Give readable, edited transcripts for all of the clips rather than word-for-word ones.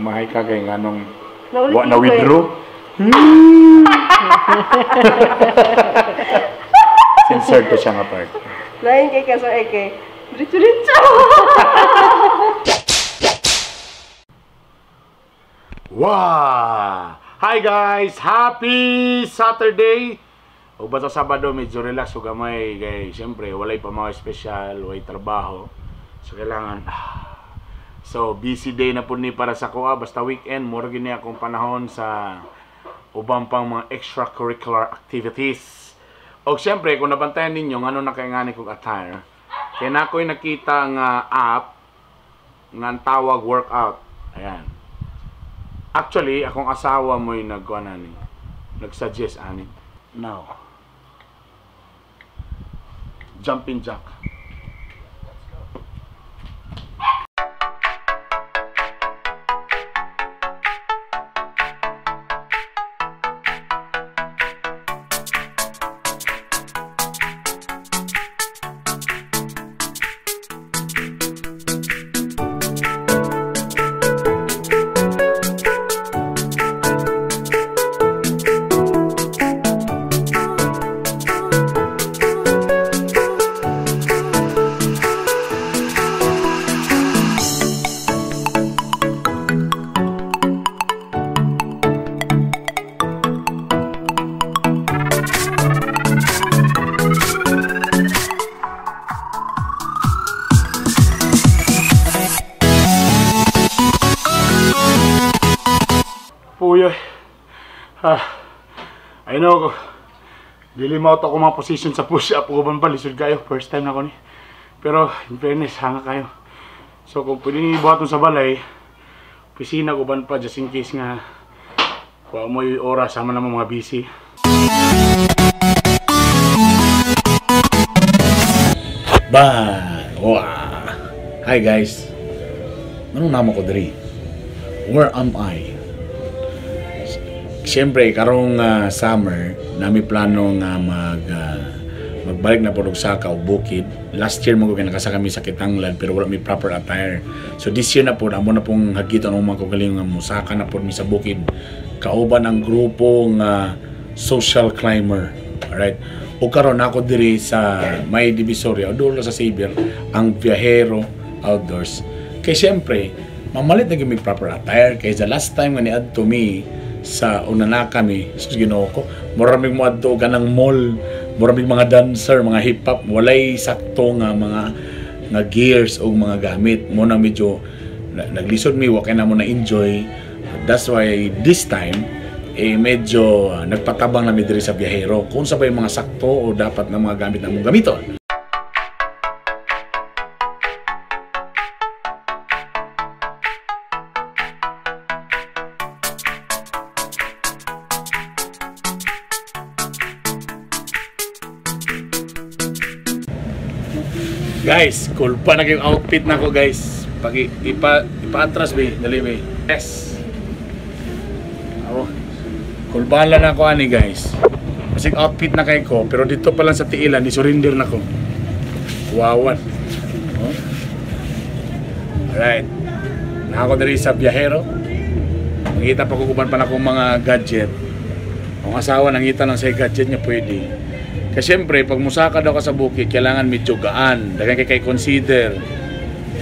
Mahay ka kay nganong Naulit na withdraw. Insert ko siya nga part. Lain kay kaso kay diretso-diretso. Wow! Hi guys! Happy Saturday! O ba sa Sabado medyo relax o gamay kay siyempre walay pa mga espesyal, walay trabaho. So kailangan so busy day na po ni para sa kuha basta weekend mura gini akong panahon sa ubang pang mga extracurricular activities. O siyempre kung nabantayan ninyo ano na kay ngani kong attire. Kaya na ako'y nakita nga app nga tawag workout. Ayan. Actually, akong asawa mo'y nag-suggest ani. Now, jumping jack. Puyoy. I know, dili mo ito mga position sa push-up o ba lisod kayo. First time na ko ni. Pero, in fairness, hanga kayo. So, kung pwede nyo ibuhat sa balay, pisina ko ba pa just in case nga kung mo yung oras, sama naman mga busy. Bye! Wow! Hi guys! Anong nama ko diri? Where am I? Siyempre, karong summer, nami plano nga magbalik na po sa o bukid. Last year mo ko nakasa kami sa Kitanglan pero wala may proper attire. So this year na po, amo na pong hagitan ng mga kagaling nga musaka na po mi sa bukid. Kauban ang grupo nga social climber. Alright? O karon ako diri sa May Divisoria, o doon sa Xavier, ang Viajero Outdoors. Kaya siyempre, mamalit na may proper attire. Kaya the last time nga ni-add to me, sa una kami sa Ginoo ko maraming mo adto ganang mall, maraming mga dancer, mga hip hop, walay sakto nga mga gears o mga gamit mo na medyo naglisod mi wa kay na mo na enjoy. That's why this time medyo nagpatabang na mi diri sa Biyahero kung sabay mga sakto o dapat na mga gamit na mong gamiton. Guys, cool pa na yung outfit na ko guys. Pag ipa-atras be, dali be. Yes. Oh. Cool pa lang ako ani guys. Kasi outfit na kay ko, pero dito pa lang sa tiilan, ni-surrender na ko. Wawan. Oh. Alright. Nako diri sa Biyahero. Nakita pa ko kuban pa na akong mga gadget. Ang asawa nangita lang sa gadget niya pwede. Kasi siyempre, pag musaka daw ka sa bukid, kailangan medyo gaan. Dagan kay consider.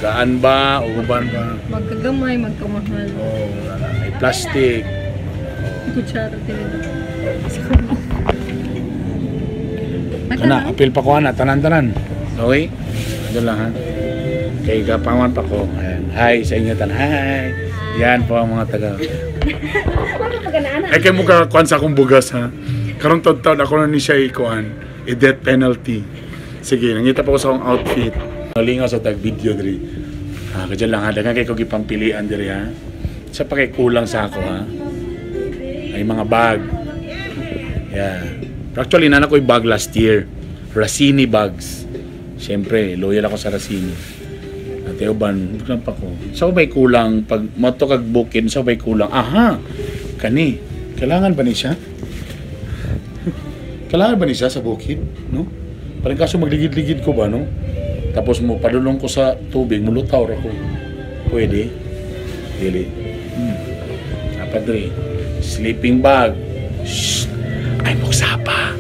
Gaan ba o uban ba? Magkagamay, magkamahal. Oh, may plastic. Kutsara tinidor. Ana, apil pa ko ana, tanan-tanan. Okay? Ito lang ha. Kay kapaman pa ko. Ayan. Hi sa inyo tan. Hi. Yan po ang mga taga. Ay kay mo kakuan sa akong bugas ha. Karong taon ako na ni siya ikuan, death penalty. Sige, nangita pa ko sa akong outfit. Nalingaw sa tag video diri. Kadyan lang ha, dagan kay ko gipampilian diri ha. Sa pa kay kulang sa ako ha. Ay mga bag. Yeah. Actually, nana ko yung bag last year. Racini bags. Siyempre, loyal ako sa Racini. At uban, buklan pa ko. Sa bay kulang, pag mato kag bukid, sa bay kulang. Aha! Kani, kailangan ba ni siya? Kailangan ba niya sa bukid, no? Parang kaso magligid-ligid ko ba, no? Tapos mo padulong ko sa tubig, mulutaw ako. Pwede. Dili. Dapat rin. Sleeping bag. Shh! Ay, muksapa.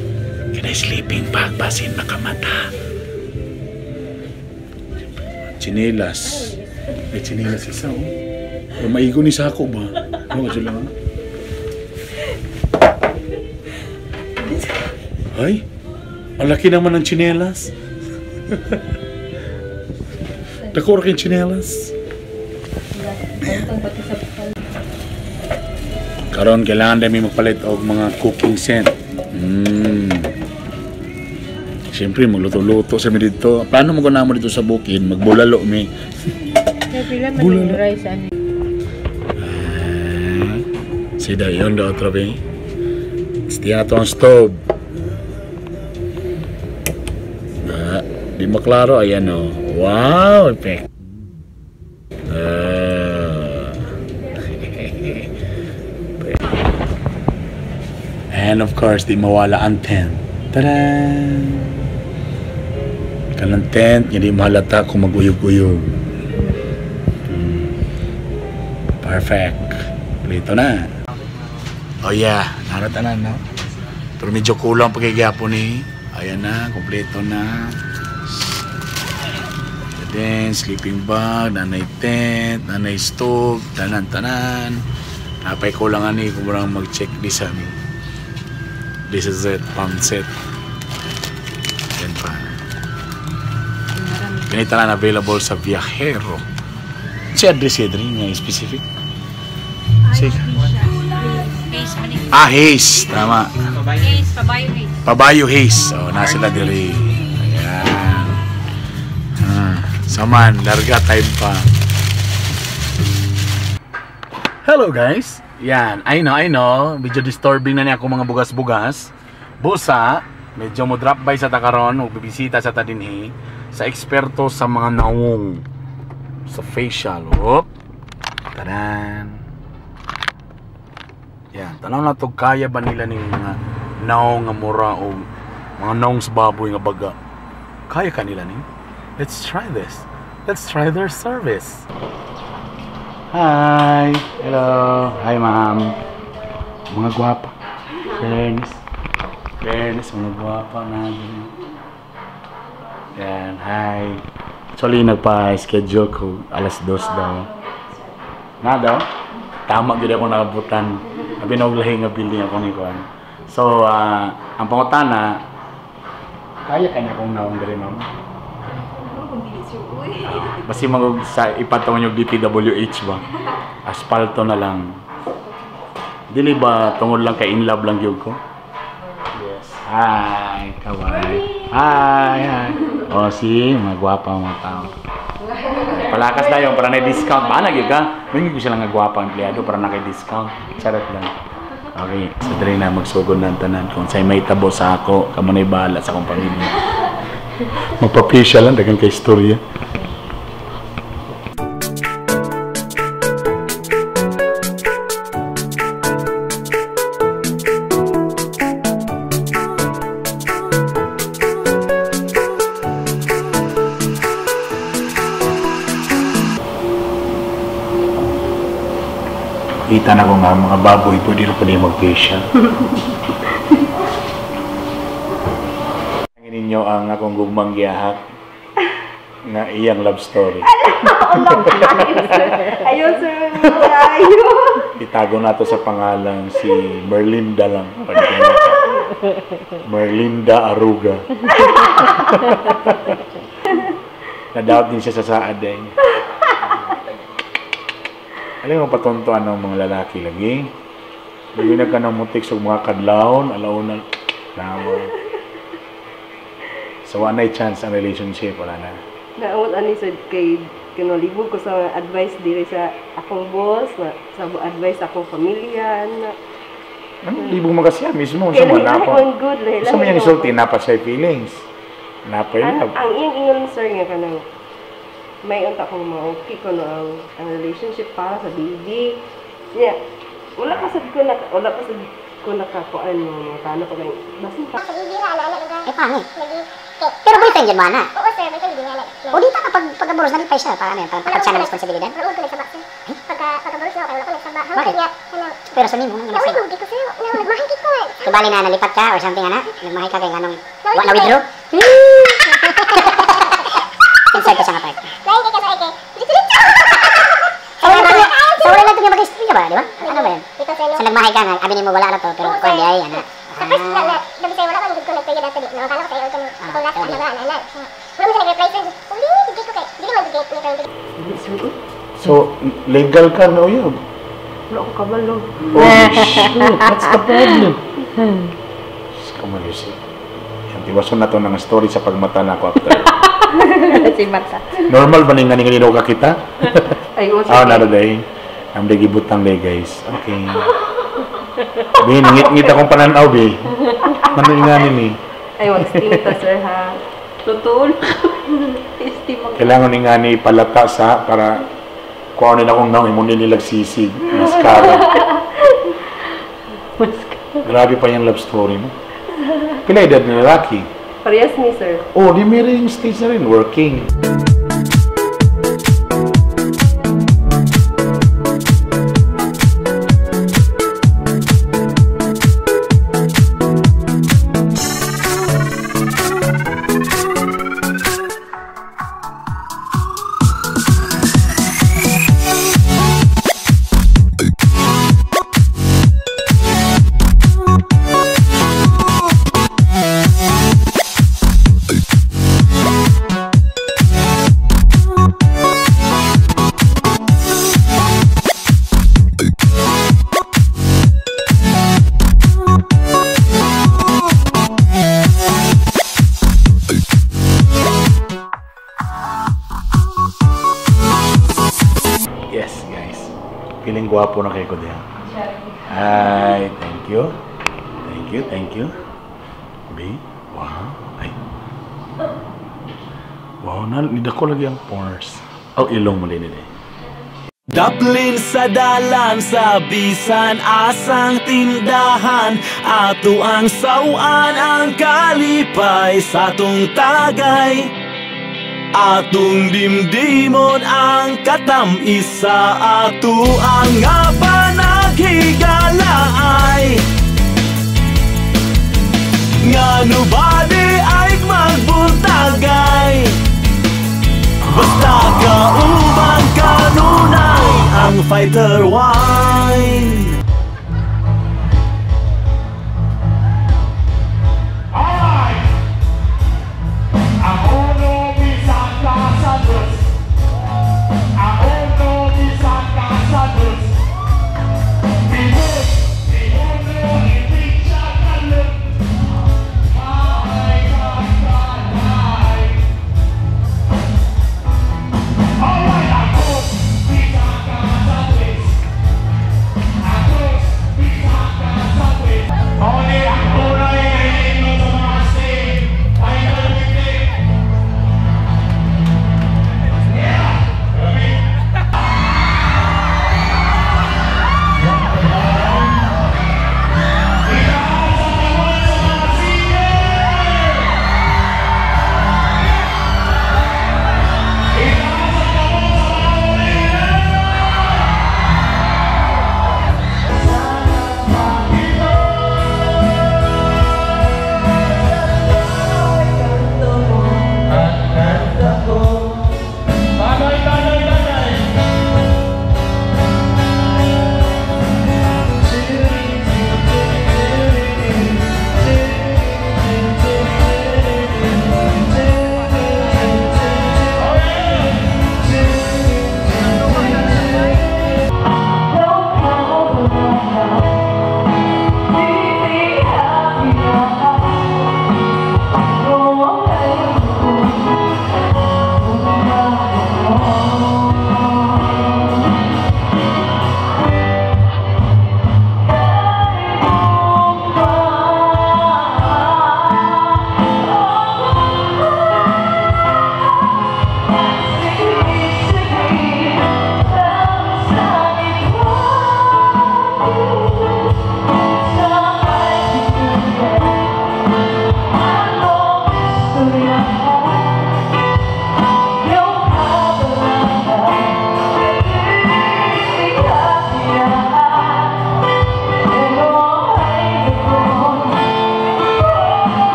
Kaya sleeping bag, basin makamata. Chinelas. May chinelas isa, oh. Pero maigo ni Sako ba? Ano ka lang? Ay, ang laki naman ng chinelas. Dako rin chinelas. Karon kailangan namin magpalit og mga cooking scent. Siyempre, magluto-luto sa mi dito. Paano mo mo dito sa bukid? Magbulalo mi. Pila man yung rice ano? Sida yun daw otra be. Stiya na to ang stove. Di maklaro, ayan o. Wow! Effect. And of course, di mawala ang tent. Tada! Kanang tent, hindi mahalata kung mag-uyog-uyog. Perfect. Plito na. Oh yeah, narata na, no? Pero medyo kulang pagkigapon eh. Ayan na, kompleto na. Then, sleeping bag, nanay tent, nanay stove, tanan-tanan. Napay kulangan eh kung marang mag-check this ano. This is it, pump set. Yan pa. Ganito na available sa Viajero. Si address yun rin nga specific. Sige. Ah, Hayes. Tama. Hayes, Pabayo Hayes. Pabayo Hayes. O, nasa na diri. Ayan. Saman, larga time pa. Hello guys. Yan, I know. Medyo disturbing na niya ako mga bugas-bugas. Busa, medyo mo drop by sa Takaron o bibisita sa Tadinhi sa eksperto sa mga naong sa facial. Oop. Tadan. Yan, tanaw na to, kaya ba nila ng mga naong nga mura o mga naong sa baboy nga baga? Kaya ka nila ni? Let's try this. Let's try their service. Hi! Hello! Hi, ma'am. Mga gwapa. Fairness. Fairness, mga gwapa natin. Yan, hi. Actually, nagpa-schedule ko alas 2 daw. Na daw? Tama gud ako nakabutan. Binoglahi nga building ako ni Juan. So, ang pangutana, kaya kanya kong naong diri, ma'am? Basi mag sa ipatawon yung DPWH ba? Aspalto na lang. Dili ba tungod lang kay in love lang gyud ko? Yes. Hi, kaway. Hi. O si, magwapa mga tao. Palakas na yung para na discount. Ba na gyud ka? Mingi ko sila nga gwapa empleyado para na kay discount. Charot lang. Okay, sa diri na magsugod ng tanan kung say may tabo sa ako, kamo nay bahala sa akong pamilya. Magpa-facial lang dagang kay istorya. Kita na ko nga mga baboy, pwede rin pa niya mag-facial. Tingin ninyo ang akong gugmang giyahak na iyang love story. Ayun, sir. Ayun. Itago na to sa pangalan si Merlinda lang. Merlinda Aruga. Na-doubt din siya sa saad eh. Alam mo patuntuan ng mga lalaki lagi. Nagwinag ka ng mutik sa mga kadlawon, alauna, naman. So, wala na chance ang relationship, wala na. Naawat ani sa kay kinalibog ko sa advice diri sa akong boss, sa advice akong pamilya na Ano, libong magkasya mismo. Sa mga napa. Sa mga isulti, napa siya feelings. Napa yun. Ang iyang ingon, sir, nga kanang may unta kong ma-okay ko no ang relationship para sa baby. Yeah. Wala pa sad kung nakakuan mo, tano ko lang. Basta pa. Pangit. Pero boyfriend yun, mana? Oo, sir. Boyfriend din yan. O di ka pag-aburos na lipay siya, para ano yan, para siya ng responsibilidad. Naroon ko nagsaba, sir. Pagka-aburos na ako, wala ko nagsaba. Bakit? Bakit niya? Pero sunin mo nang Naway, nagsaba. hindi ko, sir. Nagmahigit ko, eh. Kubali na nalipat ka or something, ana? Nagmahay ka kay anong na-withdraw? Inside ka siya nga part. Lain kay kasay kay. So wala lang ito nga mag-istorya ba, di ba? Ano ba yan? Ito, sir, no? So nagmahay ka nga, abinin mo wala na to, pero Oo, kung sir. di ay, ana. Sa first na, dabi sa'yo, wala kang good connect kayo dati. Nakakala ko sa'yo, kung last sorry. na, wala mo sa nag-reply, sir. Hindi, hindi ko kay. Hindi man good connect. Hindi, sir. So, legal ka na yun. Wala ko kabalo. Oh, shoot, that's the problem. Come on, you see. Yan, tiwason na to ng story sa pagmata na ako after. Si Mata. Normal ba nga nino ka kita? Ay, o, Ah, naro day. Ang gibutang day, guys. Okay. Bi, ngit akong pananaw, bi. Manuinganin ni. Ay, wag steam ta, sir, ha? Tutol. Steam ang... Kailangan ni nga ni palata sa para kuha nila kung nang imunin nilag sisig. Mascara. Grabe pa yung love story mo. Pila edad ni lalaki? Parehas ni, sir. Oh, di may ring stage na rin, working. Yes, guys. Feeling gwapo na kayo ko diyan. Hi, thank you. Thank you, thank you. B, wow. Ay. Wow, nida ko lagi ang pores. Oh, ilong mo din eh. Daplin sa dalan sa bisan asang tindahan ato ang sawan ang kalipay sa atong tagay atong dimdimon ang katamis sa ato ang nga panaghigalaay nga nobody ay magbuntagay basta kaubang kanunay ang fighter wine.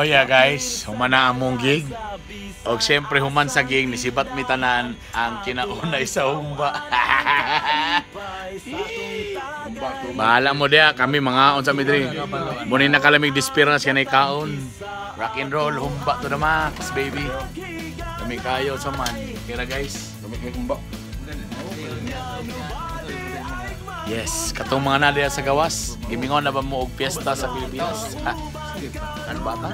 Oh yeah guys, human na among gig. Og siyempre human sa gig nisibat mi tanan ang kinaunay sa humba. Bahala mo dia, kami mga on sa midri. Muni na kalamig dispira siya na kaon. Rock and roll, humba to the max, baby. Kami kayo sa man. Kira guys, kami humba. Yes, katong mga nadia sa gawas. Gimingon na ba mo og piyesta sa Pilipinas? Ano ba ta?